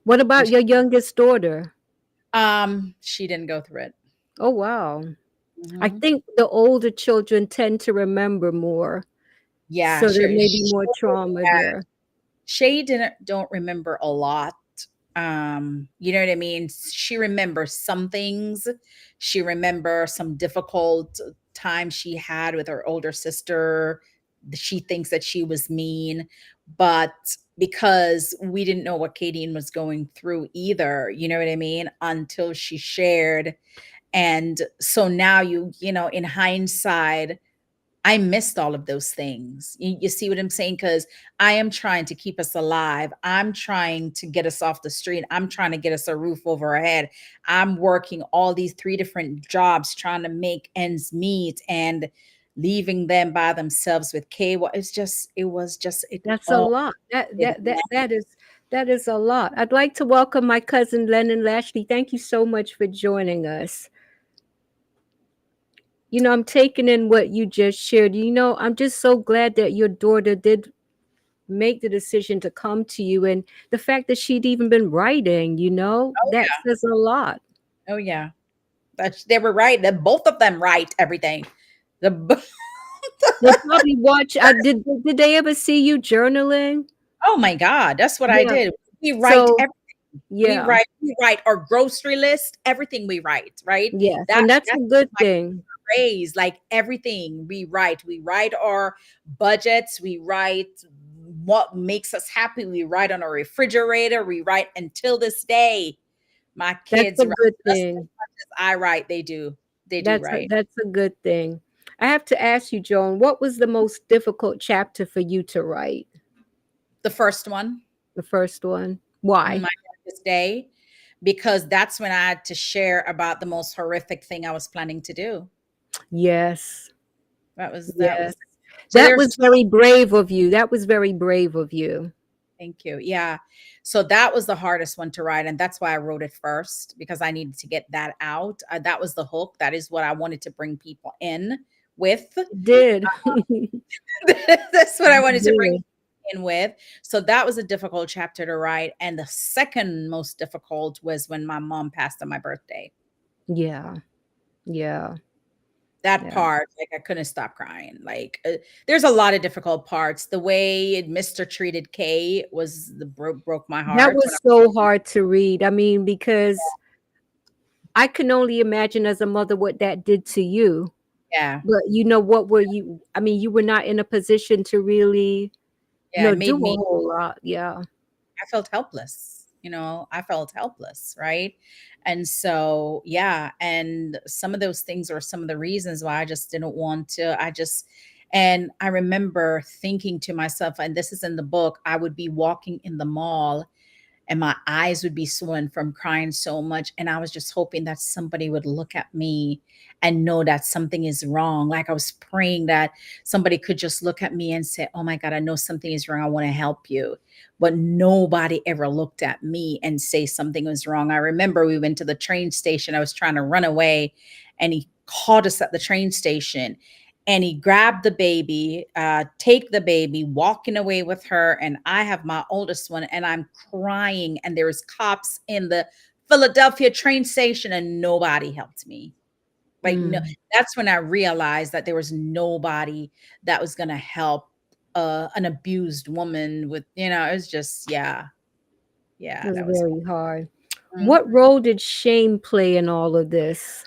What and about your youngest daughter? she didn't go through it. Oh, wow. I Hmm. think the older children tend to remember more. Yeah, So there sure. may be more trauma there. Shay didn't don't remember a lot. You know what I mean? She remembers some things. She remembers some difficult times she had with her older sister. She thinks that she was mean, but because we didn't know what Kadeen was going through either, you know what I mean? Until she shared. And so now you know, in hindsight, I missed all of those things. You see what I'm saying? Because I am trying to keep us alive. I'm trying to get us off the street. I'm trying to get us a roof over our head. I'm working all these 3 different jobs, trying to make ends meet and leaving them by themselves with K. It was just, it That's a all, lot. it, That is a lot. I'd like to welcome my cousin Lennon Lashley. Thank you so much for joining us. I'm taking in what you just shared. I'm just so glad that your daughter did make the decision to come to you, and the fact that she'd even been writing, that says a lot. oh yeah. They were right. Both of them write everything. The They probably watch. Did they ever see you journaling? Oh my God, that's what I Yeah. did. We write So everything. yeah, We write our grocery list, everything we write, right? yes, That and that's a that's good my thing. phrase. Like everything we write. We write our budgets, we write what makes us happy. We write on our refrigerator, we write until this day. My That's kids a write good just as thing. much as I write, they do. They do write. That's a good thing. I have to ask you, Joan, what was the most difficult chapter for you to write? The first one, The first one. Why? my darkest day, because that's when I had to share about the most horrific thing I was planning to do. Yes. That was Yes. so That there's was very brave of you. That was very brave of you. thank you. Yeah. So that was the hardest one to write, and that's why I wrote it first, because I needed to get that out. That was the hook. That is what I wanted to bring people in with. It did. That's what I wanted It to bring did. in with. So that was a difficult chapter to write, and the second most difficult was when my mom passed on my birthday. Yeah. Yeah. That Yeah. part, like, I couldn't stop crying. Like, there's a lot of difficult parts. The way Mr. treated Kay was the broke my That heart when I was so hard to read. I mean, because I can only imagine as a mother what that did to you. yeah, But what were you I mean, you were not in a position to really, yeah, it do made a me whole lot. Yeah. I felt helpless, you know, I felt helpless, right? And so, yeah, and some of those things are some of the reasons why I just didn't want to. And I remember thinking to myself, and this is in the book, I would be walking in the mall and my eyes would be swollen from crying so much. And I was just hoping that somebody would look at me and know that something is wrong. Like I was praying that somebody could just look at me and say, oh my God, I know something is wrong. I want to help you. But nobody ever looked at me and say something was wrong. I remember we went to the train station. I was trying to run away and he caught us at the train station. and he grabbed the baby, take the baby, walking away with her. And I have my oldest one, and I'm crying. And there's cops in the Philadelphia train station, and nobody helped me. Like, no, Mm. that's when I realized that there was nobody that was going to help an abused woman with, it was just, yeah, It yeah, was that was. very hard. Mhm. What role did shame play in all of this?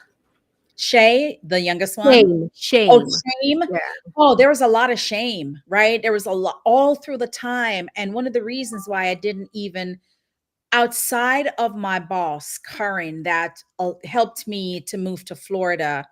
Shay, the youngest one. Shame, Oh, shame. shame. Yeah. Oh, there was a lot of shame, right? There was a lot all through the time. And one of the reasons why I didn't even, outside of my boss, Karen, that helped me to move to Florida,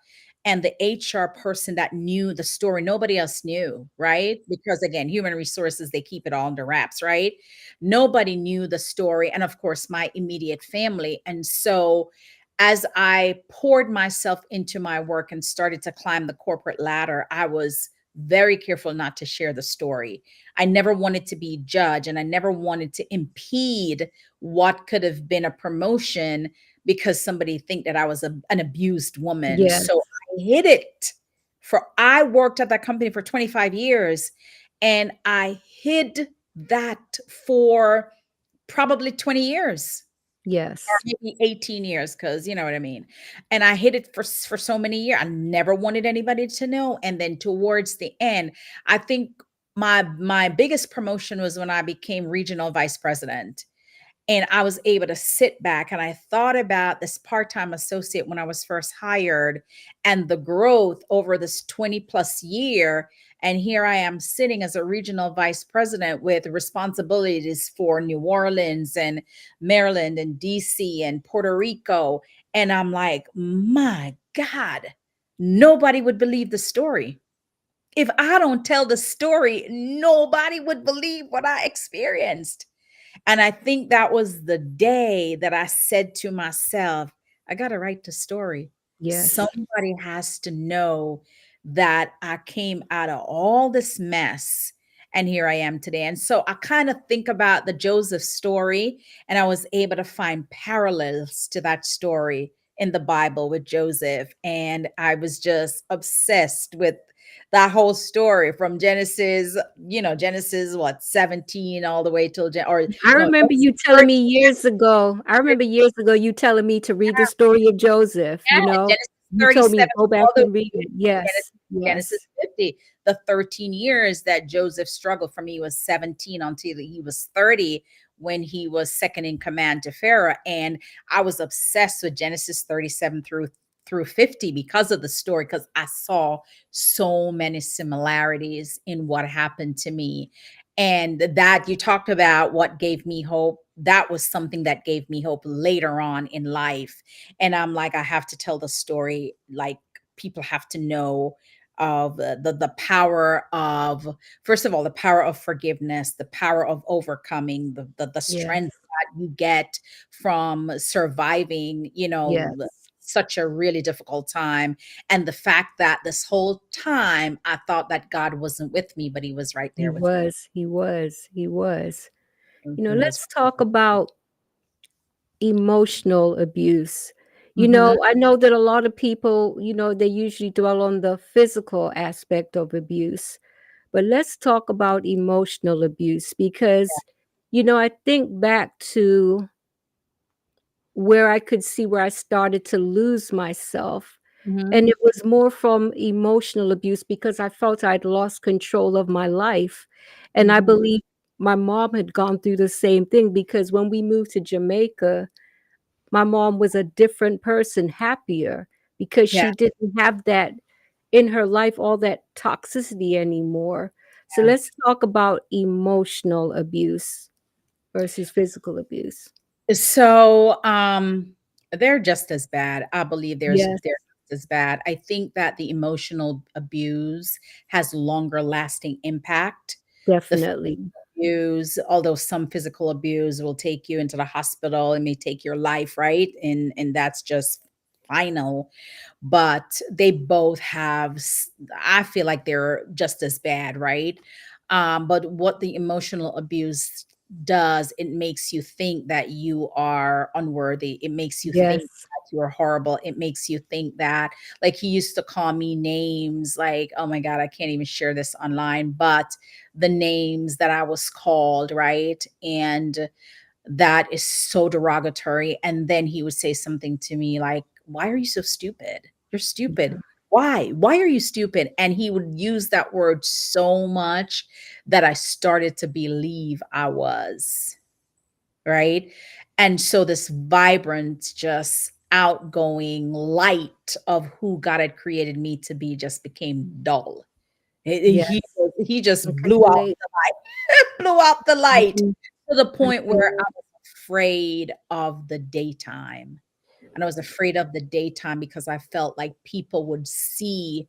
and the HR person that knew the story, nobody else knew, right? Because again, human resources, they keep it all under wraps, right? Nobody knew the story. And of course, my immediate family. And so, as I poured myself into my work and started to climb the corporate ladder, I was very careful not to share the story. I never wanted to be judged, and I never wanted to impede what could have been a promotion because somebody think that I was an abused woman. Yes. So I hid it. I worked at that company for 25 years, and I hid that for probably 20 years, or Yes. maybe 18 years, because you know what I mean. And I hid it for so many years. I never wanted anybody to know. And then towards the end, I think my biggest promotion was when I became regional vice president, and I was able to sit back and I thought about this part-time associate when I was first hired, and the growth over this 20 plus year. And here I am sitting as a regional vice president with responsibilities for New Orleans and Maryland and DC and Puerto Rico. And I'm like, my God, nobody would believe the story. If I don't tell the story, nobody would believe what I experienced. And I think that was the day that I said to myself, I got to write the story. Yes. Somebody has to know that I came out of all this mess and here I am today. And so I kind of think about the Joseph story, and I was able to find parallels to that story in the Bible with Joseph. And I was just obsessed with that whole story from Genesis, Genesis what 17 all the way till or I no, remember Genesis you telling 13. me years ago. I remember years ago you telling me to read the story of Joseph, you Yeah, know? Genesis You told me 37 go back all the and read way it. to Genesis, Yes. Genesis Yes. 50. The 13 years that Joseph struggled from he was 17 until he was 30, when he was second in command to Pharaoh. And I was obsessed with Genesis 37 through 50 because of the story, because I saw so many similarities in what happened to me. And that you talked about what gave me hope. That was something that gave me hope later on in life. And I'm like, I have to tell the story. Like, people have to know of the power of, first of all, the power of forgiveness, the power of overcoming, the Yes. strength that you get from surviving, Yes. such a really difficult time. And the fact that this whole time I thought that God wasn't with me, but he was right He there with me was. He was. He was. in those. Let's talk about emotional abuse. Mhm. I know that a lot of people, they usually dwell on the physical aspect of abuse, but let's talk about emotional abuse because, I think back to where I could see where I started to lose myself. Mhm. And it was more from emotional abuse because I felt I'd lost control of my life. And I Mhm. believe my mom had gone through the same thing because when we moved to Jamaica, my mom was a different person, happier, because Yeah. she didn't have that in her life, all that toxicity anymore. So let's talk about emotional abuse versus physical abuse. So, they're just as bad. I believe Yes, they're just as bad. I think that the emotional abuse has longer lasting impact. The physical definitely. abuse, although some physical abuse will take you into the hospital, it may take your life, right? And that's just final. But they both have I feel like they're just as bad, right? But what the emotional abuse does, it makes you think that you are unworthy. It makes you think Yes. you're horrible. It makes you think that, like, he used to call me names like, oh my God, I can't even share this online, but the names that I was called, right? And that is so derogatory. And then he would say something to me like, why are you so stupid? You're stupid. Why? Why are you stupid? And he would use that word so much that I started to believe I was, right? And so this vibrant, just outgoing light of who God had created me to be just became dull. Yes, He just I could blew out relate. the light, blew out the light Mhm. to the I point can where I relate. was afraid of the daytime. And I was afraid of the daytime because I felt like people would see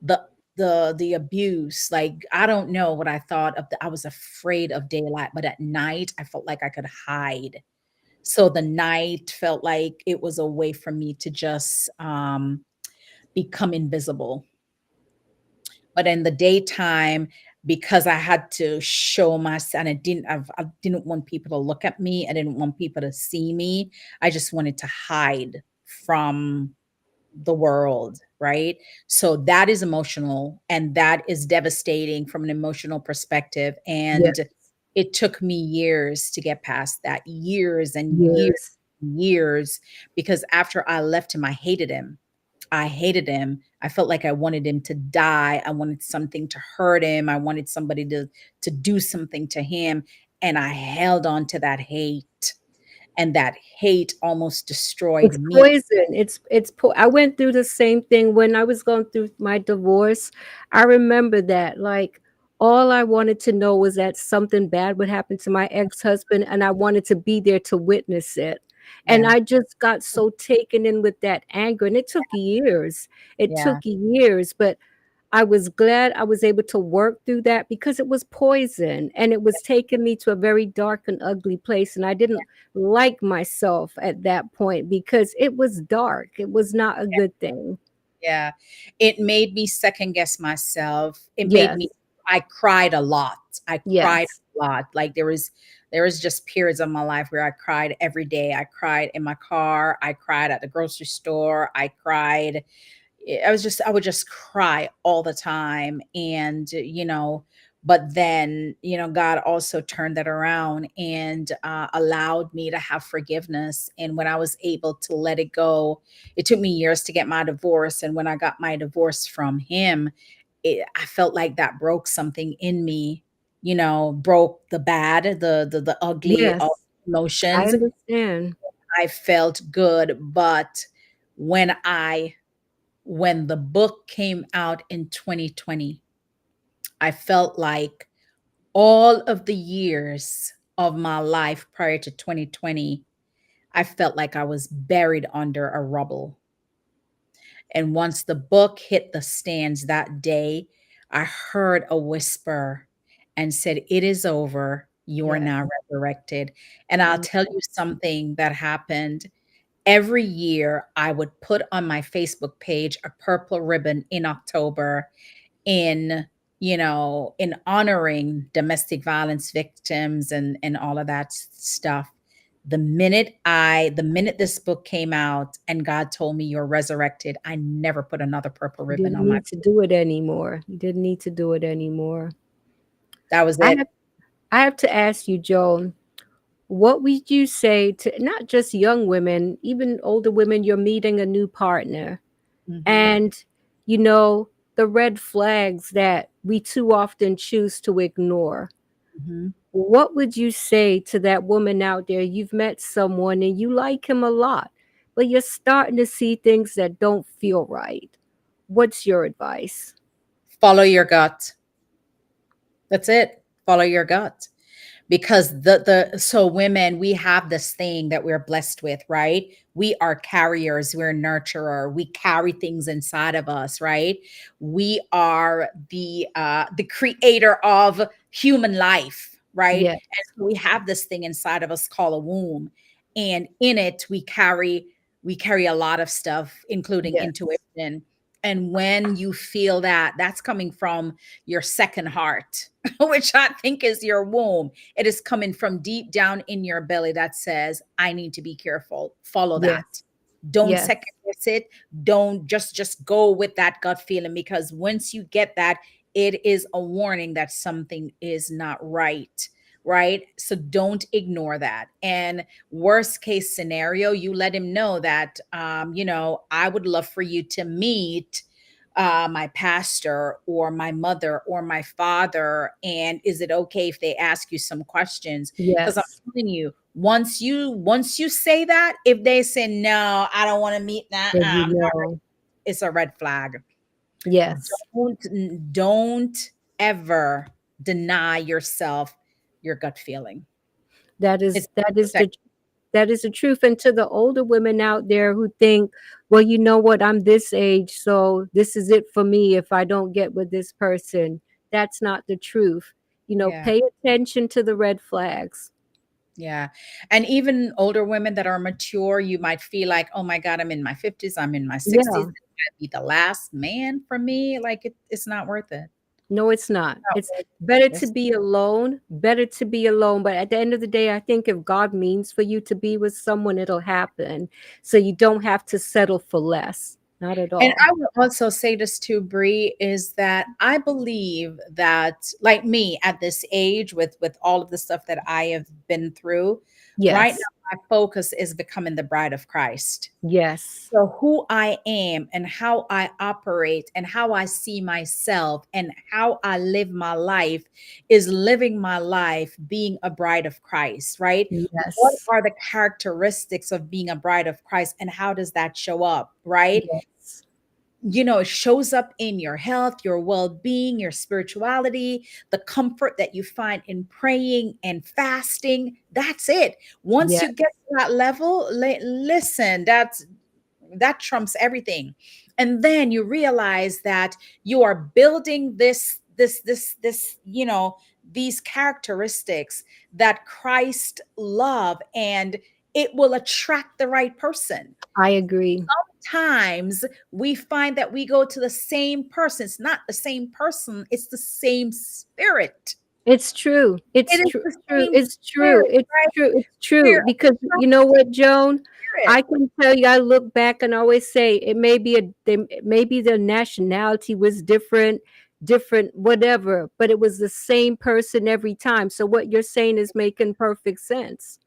the the abuse. Like, I don't know what I thought of I was afraid of daylight, but at night I felt like I could hide. So the night felt like it was a way for me to just become invisible. But in the daytime, because I had to show myself, and I didn't want people to look at me. I didn't want people to see me. I just wanted to hide from the world, right? So that is emotional and that is devastating from an emotional perspective. Yeah. And it took me years to get past that, years and years, Years. years, because after I left him, I hated him. I hated him. I felt like I wanted him to die. I wanted something to hurt him. I wanted somebody to do something to him. And I held on to that hate. And that hate almost destroyed It's me. poison. I went through the same thing when I was going through my divorce. I remember that, like, all I wanted to know was that something bad would happen to my ex-husband, and I wanted to be there to witness it. And Yeah. I just got so taken in with that anger, and it took years. It Yeah. took years, but I was glad I was able to work through that because it was poison and it was taking me to a very dark and ugly place. And I didn't like myself at that point because it was dark. It was not a good thing. Yeah. It made me second guess myself. It made me Yes. I cried a lot. I cried Yes. a lot. Like there was just periods of my life where I cried every day. I cried in my car, I cried at the grocery store, I cried. I would just cry all the time. And, but then, God also turned that around and allowed me to have forgiveness. And when I was able to let it go, it took me years to get my divorce. And when I got my divorce from him, I felt like that broke something in me, broke the bad, the ugly Yes. I emotions. understand. I felt good. But when I when the book came out in 2020, I felt like all of the years of my life prior to 2020, I felt like I was buried under a rubble. And once the book hit the stands that day, I heard a whisper and said, "It is over. You are Yes. now resurrected." And I'll Amen. tell you something that happened. Every year, I would put on my Facebook page a purple ribbon in October in in honoring domestic violence victims and all of that stuff. The minute this book came out and God told me you're resurrected, I never put another purple You ribbon didn't on my. need to do it anymore. You didn't need to do it anymore. That was I have it. I have to ask you, Joan, what would you say to not just young women, even older women, you're meeting a new partner Hmm. and you know the red flags that we too often choose to ignore? Hmm. What would you say to that woman out there? You've met someone and you like him a lot, but you're starting to see things that don't feel right. What's your advice? Follow your gut. That's it. Follow your gut. Because the so women, we have this thing that we're blessed with, right? We are carriers, we're nurturer, we carry things inside of us, right? We are the creator of human life, right? Yes, And so we have this thing inside of us called a womb, and in it we carry a lot of stuff, including yes, intuition. And when you feel that, that's coming from your second heart, which I think is your womb. It is coming from deep down in your belly that says, I need to be careful. Follow yes, that. Don't Yes. second guess it. Don't just go with that gut feeling, because once you get that, it is a warning that something is not right. Right. So don't ignore that. And worst case scenario, you let him know that, I would love for you to meet my pastor or my mother or my father. And is it okay if they ask you some questions? Because I'm Yes. telling you, once you say that, if they say no, I don't want to meet that, Then you know. it's a red flag. Yes. Don't ever deny yourself your gut feeling. That It's is to that is protect. the that is the truth. And to the older women out there who think, well, you know what, I'm this age, so this is it for me if I don't get with this person. That's not the truth. Yeah. Pay attention to the red flags. Yeah. And even older women that are mature, you might feel like, oh my God, I'm in my 50s, I'm in my 60s. Yeah. This might be the last man for me. Like it's not worth it. No, it's not. Not It's worth better it. to be alone, better to be alone. But at the end of the day, I think if God means for you to be with someone, it'll happen. So you don't have to settle for less. Not at And all. I will also say this too, Bree, is that I believe that, like me at this age, with all of the stuff that I have been through, right Yes. now my focus is becoming the bride of Christ. Yes. So who I am and how I operate and how I see myself and how I live my life is living my life being a bride of Christ, right? What Yes. are the characteristics of being a bride of Christ and how does that show up, right? Yes. It shows up in your health, your well-being, your spirituality, the comfort that you find in praying and fasting. That's it. Once Yes. you get to that level, listen, that trumps everything. And then you realize that you are building these characteristics that Christ love, and it will attract the right person. I agree. Times we find that we go to the same person. It's not the same person, it's the same spirit. It's true. It It's is true. the True. same It's true. spirit, It's right? true. It's true. We're Because you know attracted to what, Joan? spirit. I can tell you, I look back and always say it may be maybe the nationality was different, whatever, but it was the same person every time. So what you're saying is making perfect sense.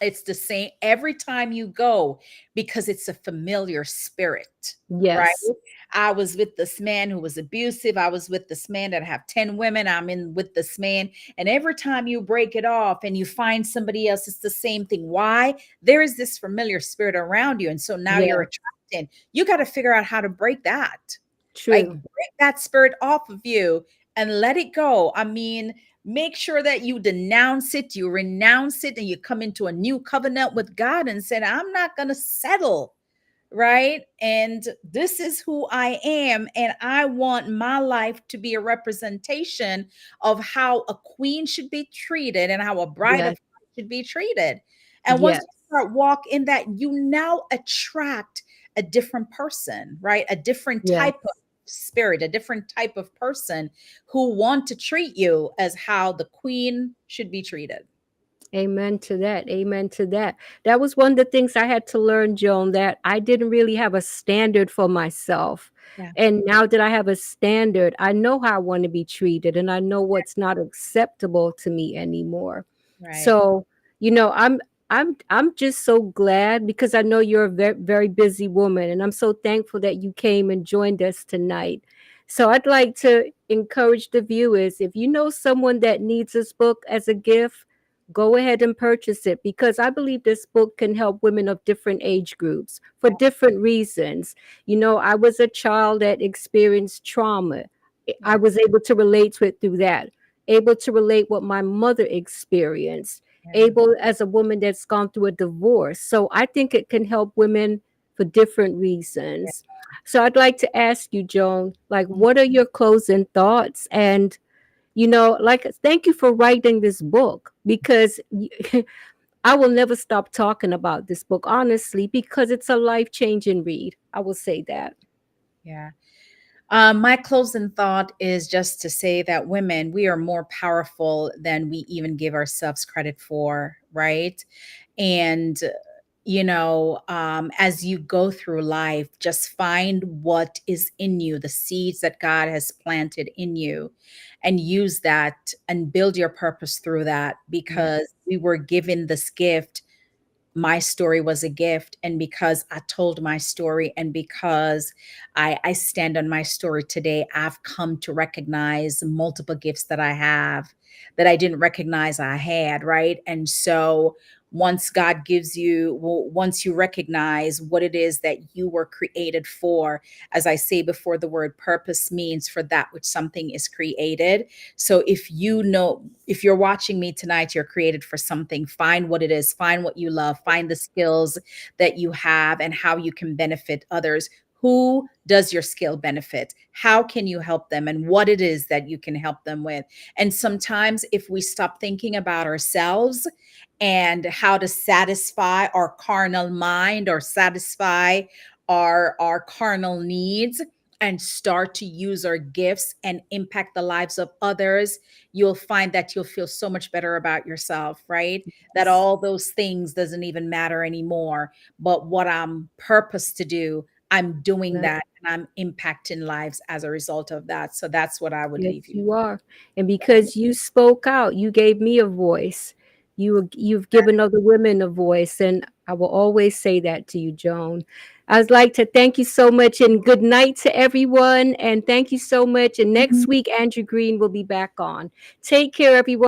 It's the same every time you go, because it's a familiar spirit, right? Yes. I was with this man who was abusive. I was with this man that have 10 women. I'm in with this man. And every time you break it off and you find somebody else, it's the same thing. Why? There is this familiar spirit around you. And so now you're Yeah. attracted. You got to figure out how to break that. Like True. break that spirit off of you and let it go. I mean, make sure that you denounce it, you renounce it, and you come into a new covenant with God and said, I'm not going to settle, right? And this is who I am. And I want my life to be a representation of how a queen should be treated and how a bride of Yes. Christ should be treated. And once Yes. you start walk in that, you now attract a different person, right? A different Yes. type of spirit, a different type of person who want to treat you as how the queen should be treated. Amen to that. Amen to that. That was one of the things I had to learn, Joan, that I didn't really have a standard for myself. Yeah, And now that I have a standard, I know how I want to be treated and I know what's not acceptable to me anymore. right. So, I'm just so glad because I know you're a very, very busy woman and I'm so thankful that you came and joined us tonight. So I'd like to encourage the viewers, if you know someone that needs this book as a gift, go ahead and purchase it because I believe this book can help women of different age groups for different reasons. I was a child that experienced trauma. I Yeah, was able to relate to it through that, able to relate what my mother experienced, yeah. able as a woman that's gone through a divorce. So I think it can help women for different reasons. So I'd like to ask you, Joan, like, Yeah. what are your closing thoughts? And like, thank you for writing this book because I will never stop talking about this book, honestly, because it's a life changing read. I will say that. Yeah. My closing thought is just to say that women, we are more powerful than we even give ourselves credit for, right? And as you go through life, just find what is in you, the seeds that God has planted in you, and use that and build your purpose through that, because Yes. we were given this gift. My story was a gift, and because I told my story, and because I stand on my story today, I've come to recognize multiple gifts that I have that I didn't recognize I had, right? And so once God gives you, well, once you recognize what it is that you were created for, as I say before, the word purpose means for that which something is created. So if you're watching me tonight, you're created for something. Find what it is, find what you love, find the skills that you have and how you can benefit others. Who does your skill benefit? How can you help them? And what it is that you can help them with. And sometimes, if we stop thinking about ourselves and how to satisfy our carnal mind or satisfy our carnal needs, and start to use our gifts and impact the lives of others, you'll find that you'll feel so much better about yourself, right? That Yes. all those things doesn't even matter anymore. But what I'm purposed to do, I'm doing Right. that, and I'm impacting lives as a result of that. So that's what I would Yes, leave you. you are. And because you spoke out, you gave me a voice. You've given other women a voice, and I will always say that to you, Joan. I'd like to thank you so much, and good night to everyone. And thank you so much. And next week, Andrew Green will be back on. Take care, everyone.